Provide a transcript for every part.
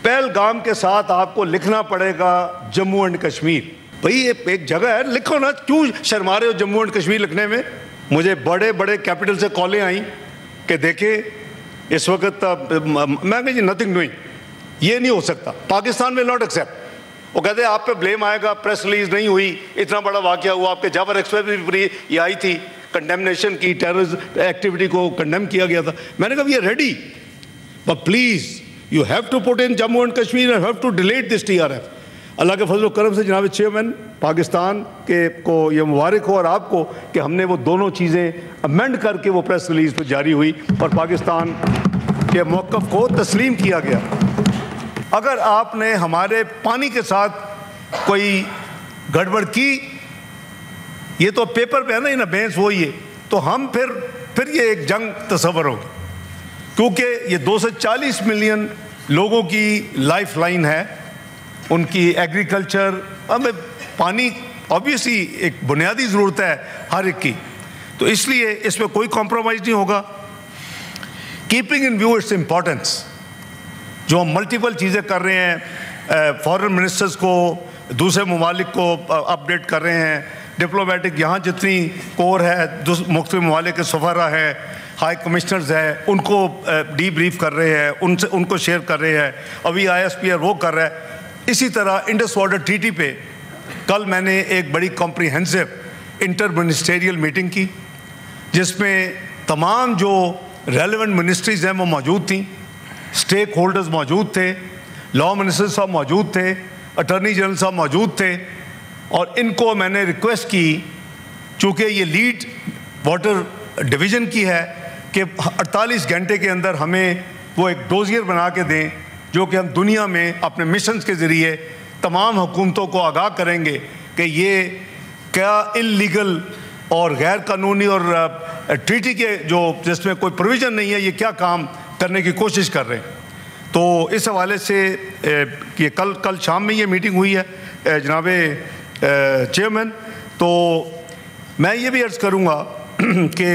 पहलगाम के साथ आपको लिखना पड़ेगा जम्मू एंड कश्मीर। भाई ये एक जगह है, लिखो ना, क्यों शर्मा रहे हो जम्मू एंड कश्मीर लिखने में? मुझे बड़े बड़े कैपिटल से कॉलें आई कि देखें इस वक्त मैं कहा जी नथिंग डूइंग, ये नहीं हो सकता, पाकिस्तान विल नॉट एक्सेप्ट। वो कहते हैं आप पे ब्लेम आएगा, प्रेस रिलीज नहीं हुई, इतना बड़ा वाकया हुआ, आपके जाफर एक्सप्रेस भी ये आई थी, कंडेमनेशन की, टेररिस्ट एक्टिविटी को कंडेम किया गया था। मैंने कहा we are ready, but please you have to put in Jammu and Kashmir and have to delete this TRF। Allah के फजल करम से जनाब चेयरमैन पाकिस्तान के को ये मुबारक हो और आपको कि हमने वो दोनों चीज़ें अमेंड करके वो प्रेस रिलीज पर जारी हुई और पाकिस्तान के मौक़िफ़ को तस्लीम किया गया। अगर आपने हमारे पानी के साथ कोई गड़बड़ की, ये तो पेपर पे है ना, बहस वही है, तो हम फिर ये एक जंग तस्वर होगी, क्योंकि ये 240 मिलियन लोगों की लाइफ लाइन है, उनकी एग्रीकल्चर, हमें पानी ऑब्वियसली एक बुनियादी ज़रूरत है हर एक की, तो इसलिए इसमें कोई कॉम्प्रोमाइज़ नहीं होगा। Keeping in view its importance, जो हम मल्टीपल चीज़ें कर रहे हैं, फॉरेन मिनिस्टर्स को दूसरे ममालिक को अपडेट कर रहे हैं, डिप्लोमेटिक यहाँ जितनी कोर है, मुख्तलिफ ममालिक के सफ़रा है, हाई कमिश्नर्स हैं, उनको डीब्रीफ कर रहे हैं, उनको शेयर कर रहे हैं, अभी ISPR वो कर रहा है। इसी तरह इंडस वाटर ट्रीटी पे कल मैंने एक बड़ी कॉम्प्रिहेंसिव इंटर मिनिस्टेरियल मीटिंग की, जिसमें तमाम जो रेलेवेंट मिनिस्ट्रीज़ हैं वो मौजूद थी, स्टेक होल्डर्स मौजूद थे, लॉ मिनिस्टर साहब मौजूद थे, अटॉर्नी जनरल साहब मौजूद थे, और इनको मैंने रिक्वेस्ट की, चूँकि ये लीड वाटर डिवीज़न की है, कि 48 घंटे के अंदर हमें वो एक डोजियर बना के दें, जो कि हम दुनिया में अपने मिशंस के ज़रिए तमाम हुकूमतों को आगाह करेंगे कि ये क्या इल्लीगल और गैर कानूनी और ट्रीटी के जो जिसमें कोई प्रोविज़न नहीं है, ये क्या काम करने की कोशिश कर रहे हैं। तो इस हवाले से कि कल शाम में ये मीटिंग हुई है जनाब चेयरमैन, तो मैं ये भी अर्ज़ करूँगा कि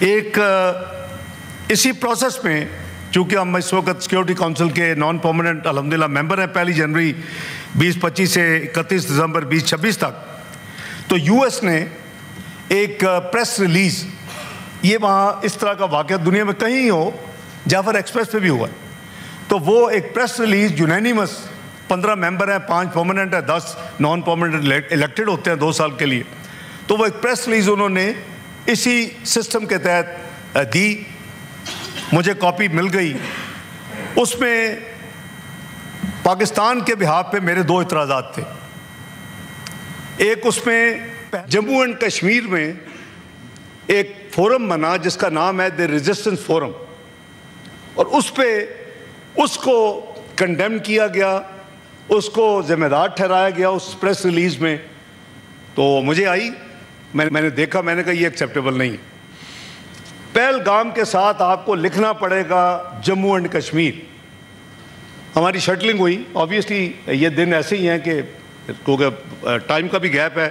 एक इसी प्रोसेस में, चूँकि हम इस वक्त सिक्योरिटी काउंसिल के नॉन परमानेंट अल्हम्दुलिल्लाह मेंबर हैं 1 जनवरी 2025 से 31 दिसंबर 2026 तक, तो US ने एक प्रेस रिलीज़, ये वहाँ इस तरह का वाक़या दुनिया में कहीं हो, जाफर एक्सप्रेस पे भी हुआ है, तो वो एक प्रेस रिलीज़ यूनानिमस, 15 मेंबर हैं, 5 परमानेंट है, 10 नॉन परमानेंट इलेक्टेड होते हैं 2 साल के लिए, तो वो एक प्रेस रिलीज़ उन्होंने इसी सिस्टम के तहत दी, मुझे कॉपी मिल गई। उसमें पाकिस्तान के बिहाफ पे मेरे 2 इतराज़ात थे। एक उसमें जम्मू एंड कश्मीर में एक फोरम बना जिसका नाम है द रेजिस्टेंस फोरम, और उस पे उसको कंडेम किया गया, उसको ज़िम्मेदार ठहराया गया उस प्रेस रिलीज़ में। तो मुझे आई, मैंने देखा, मैंने कहा ये एक्सेप्टेबल नहीं है। पहलगाम के साथ आपको लिखना पड़ेगा जम्मू एंड कश्मीर। हमारी शटलिंग हुई, ऑब्वियसली ये दिन ऐसे ही हैं कि क्योंकि टाइम का भी गैप है,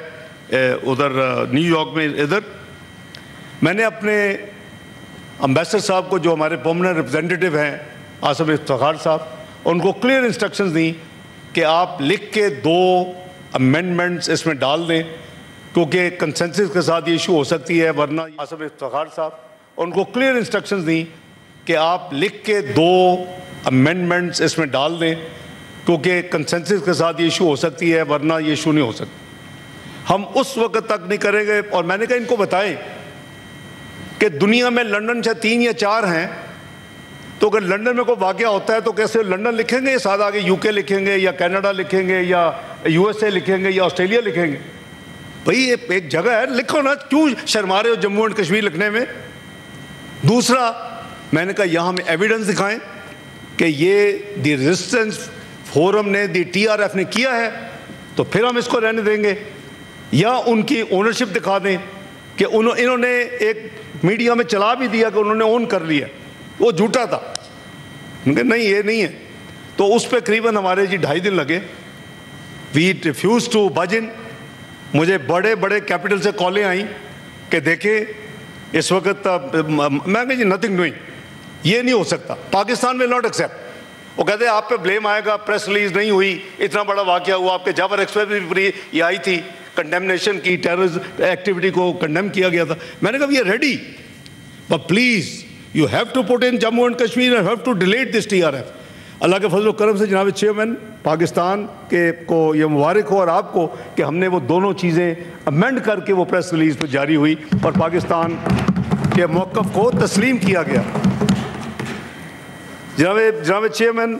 उधर न्यूयॉर्क में इधर। मैंने अपने अम्बेसडर साहब को, जो हमारे परमानेंट रिप्रेजेंटेटिव हैं आसिफ इफ्तिखार साहब, उनको क्लियर इंस्ट्रक्शंस दी कि आप लिख के 2 अमेंडमेंट्स इसमें डाल दें, क्योंकि कंसेंसस के साथ ये इशू हो सकती है, वरना आसिफ इफ्तिखार साहब, उनको क्लियर इंस्ट्रक्शंस दी कि आप लिख के 2 अमेंडमेंट्स इसमें डाल दें, क्योंकि कंसेंसस के साथ ये इशू हो सकती है, वरना ये इशू नहीं हो सकता। हम उस वक्त तक नहीं करेंगे। और मैंने कहा इनको बताएं कि दुनिया में लंदन से 3 या 4 हैं, तो अगर लंदन में कोई वाक़या होता है तो कैसे लंदन लिखेंगे, साथ आगे UK लिखेंगे या कनाडा लिखेंगे या USA लिखेंगे या ऑस्ट्रेलिया लिखेंगे? भाई ये एक जगह है, लिखो ना, क्यों शर्मा रहे हो जम्मू एंड कश्मीर लिखने में? दूसरा, मैंने कहा यहाँ हमें एविडेंस दिखाएं कि ये द रेजिस्टेंस फोरम ने, द TRF ने किया है, तो फिर हम इसको रहने देंगे, या उनकी ओनरशिप दिखा दें कि इन्होंने एक मीडिया में चला भी दिया कि उन्होंने ओन कर लिया, वो झूठा था। उनके नहीं, ये नहीं है। तो उस पर करीबन हमारे जी 2.5 दिन लगे। वी रिफ्यूज़ टू बज इन। मुझे बड़े बड़े कैपिटल से कॉलें आई कि देखें इस वक्त मैं कहा जी नथिंग डूइंग, ये नहीं हो सकता, पाकिस्तान विल नॉट एक्सेप्ट। وہ کہتے ہیں آپ پہ بلیم آئے گا, پریس ریلیز نہیں ہوئی, اتنا بڑا واقعہ ہوا, آپ کے جعفر ایکسپریس بھی یہ آئی تھی, کنڈیمنیشن کی, ٹیررزم ایکٹیویٹی کو کنڈیم کیا گیا تھا. میں نے کہا we are ready, but please you have to put in Jammu and Kashmir and have to delete this TRF. Allah کے فضل و کرم سے جناب چیئرمین پاکستان کے کو یہ مبارک ہو اور آپ کو کہ ہم نے وہ دونوں چیزیں امینڈ کر کے وہ پریس ریلیز پہ جاری ہوئی اور پاکستان کے موقف کو تسلیم کیا گیا. جناب چیئرمین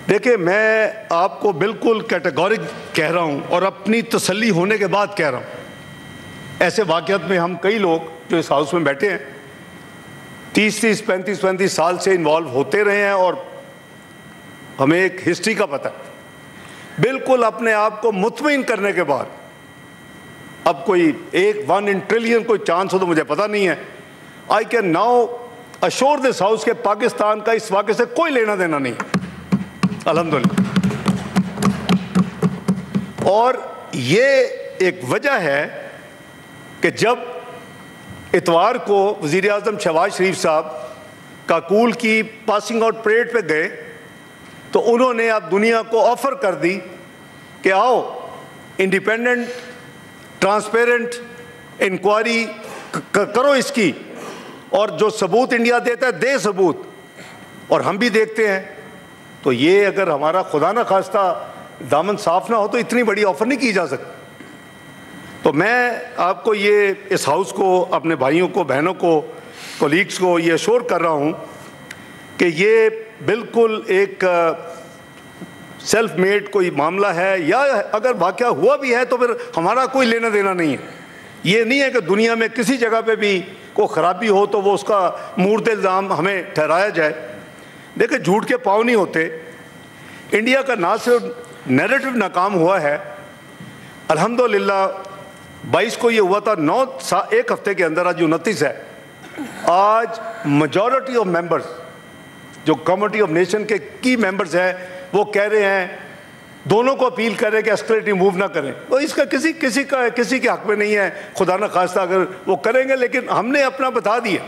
دیکھیں, میں آپ کو بالکل کیٹیگورک کہہ رہا ہوں اور اپنی تسلی ہونے کے بعد کہہ رہا ہوں, ایسے واقعات میں ہم کئی لوگ جو اس ہاؤس میں بیٹھے ہیں 30-35 سال سے انوالو ہوتے رہے ہیں اور ہمیں ایک ہسٹری کا پتہ ہے. بالکل اپنے آپ کو مطمئن کرنے کے بعد, اب کوئی 1 in trillion کوئی چانس ہو تو مجھے پتہ نہیں ہے, I can now assure this house کہ پاکستان کا اس واقعے سے کوئی لینا دینا نہیں الحمدللہ. اور یہ ایک وجہ ہے کہ جب اتوار کو وزیر اعظم شہباز شریف صاحب کاکول کی پاسنگ آؤٹ پریڈ پہ گئے تو انہوں نے اب دنیا کو آفر کر دی کہ آؤ انڈیپینڈنٹ ٹرانسپیرنٹ انکوائری کرو اس کی, اور جو ثبوت انڈیا دیتا ہے دے ثبوت, اور ہم بھی دیکھتے ہیں. تو یہ اگر ہمارا خدا نہ خواستہ دامن صاف نہ ہو تو اتنی بڑی آفر نہیں کی جا سکتی. تو میں آپ کو یہ اس ہاؤس کو, اپنے بھائیوں کو, بہنوں کو, کولیگس کو یہ ایشور کر رہا ہوں کہ یہ بالکل ایک سیلف میڈ کوئی معاملہ ہے, یا اگر واقعہ ہوا بھی ہے تو پھر ہمارا کوئی لینا دینا نہیں ہے. یہ نہیں ہے کہ دنیا میں کسی جگہ پہ بھی کوئی خرابی ہو تو وہ اس کا مورد الزام ہمیں ٹھہرایا جائے. دیکھیں جھوٹ کے پاؤں نہیں ہوتے. انڈیا کا نہ صرف نیریٹو ناکام ہوا ہے, الحمدللہ 22 کو یہ ہوا تھا, 1 ہفتے کے اندر, آج 29 ہے, آج میجورٹی آف ممبرز جو کمیٹی آف نیشن کے کی ممبرز ہیں وہ کہہ رہے ہیں, دونوں کو اپیل کر رہے ہیں کہ ایسکلیٹنگ موو نہ کریں. تو اس کا کسی کے حق میں نہیں ہے, خدا نہ خواستہ اگر وہ کریں گے, لیکن ہم نے اپنا بتا دیا.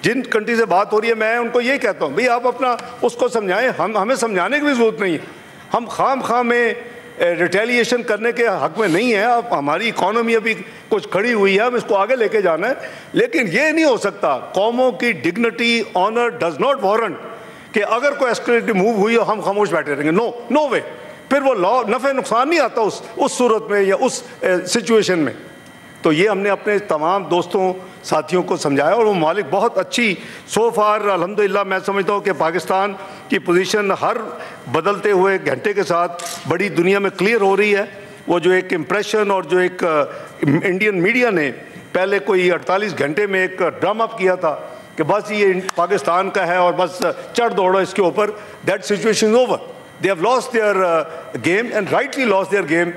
جن کنٹری سے بات ہو رہی ہے میں ان کو یہی کہتا ہوں بھئی آپ اپنا اس کو سمجھائیں, ہمیں سمجھانے کی بھی ضرورت نہیں ہے. ہم خواہ میں ریٹیلیشن کرنے کے حق میں نہیں ہے. اب ہماری اکانومی ابھی کچھ کھڑی ہوئی ہے, ہم اس کو آگے لے کے جانا ہے, لیکن یہ نہیں ہو سکتا. قوموں کی dignity, owner does not warrant کہ اگر کوئی ایسکلیٹنگ موو ہوئی ہو ہم خاموش بیٹھے رہیں گے. نو وے. پھر وہ لا نفع نقصان نہیں آتا اس صورت میں یا اس سچویشن میں. تو یہ ہم نے اپنے تمام دوستوں ساتھیوں کو سمجھایا, اور وہ ممالک بہت اچھی سو فار الحمدللہ. میں سمجھتا ہوں کہ پاکستان کی پوزیشن ہر بدلتے ہوئے گھنٹے کے ساتھ بڑی دنیا میں کلیئر ہو رہی ہے. وہ جو ایک امپریشن اور جو ایک انڈین میڈیا نے پہلے کوئی 48 گھنٹے میں ایک ڈرام اپ کیا تھا کہ بس یہ پاکستان کا ہے اور بس چڑھ دوڑو اس کے اوپر, that situation is over. They have lost their game, and rightly lost their game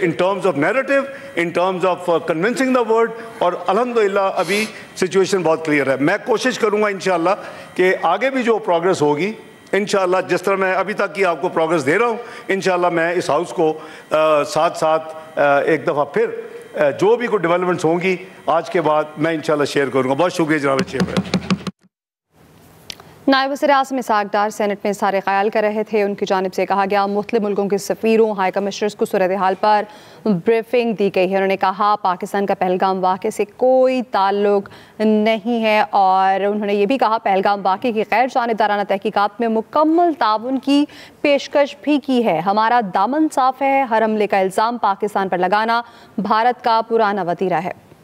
in terms of narrative, in terms of convincing the world. اور الحمدللہ ابھی سچویشن بہت کلیئر ہے. میں کوشش کروں گا انشاءاللہ کہ آگے بھی جو پروگرس ہوگی انشاءاللہ, جس طرح میں ابھی تک کی آپ کو پروگرس دے رہا ہوں, انشاءاللہ میں اس ہاؤس کو ساتھ ایک دفعہ پھر جو بھی کوئی ڈیولپمنٹس ہوں گی آج کے بعد میں انشاءاللہ شیئر کروں گا. بہت شکریہ جناب چیئرمین. نائب وزیر اعظم اسحاق ڈار سینٹ میں اظہار خیال کر رہے تھے. ان کی جانب سے کہا گیا مختلف ملکوں کے سفیروں, ہائی کمشنرز کو صورتحال پر بریفنگ دی گئی ہے. انہوں نے کہا پاکستان کا پہلگام واقعے سے کوئی تعلق نہیں ہے, اور انہوں نے یہ بھی کہا پہلگام واقعے کی غیر جانبدارانہ تحقیقات میں مکمل تعاون کی پیشکش بھی کی ہے. ہمارا دامن صاف ہے. ہر حملے کا الزام پاکستان پر لگانا بھارت کا پرانا وتیرہ ہے.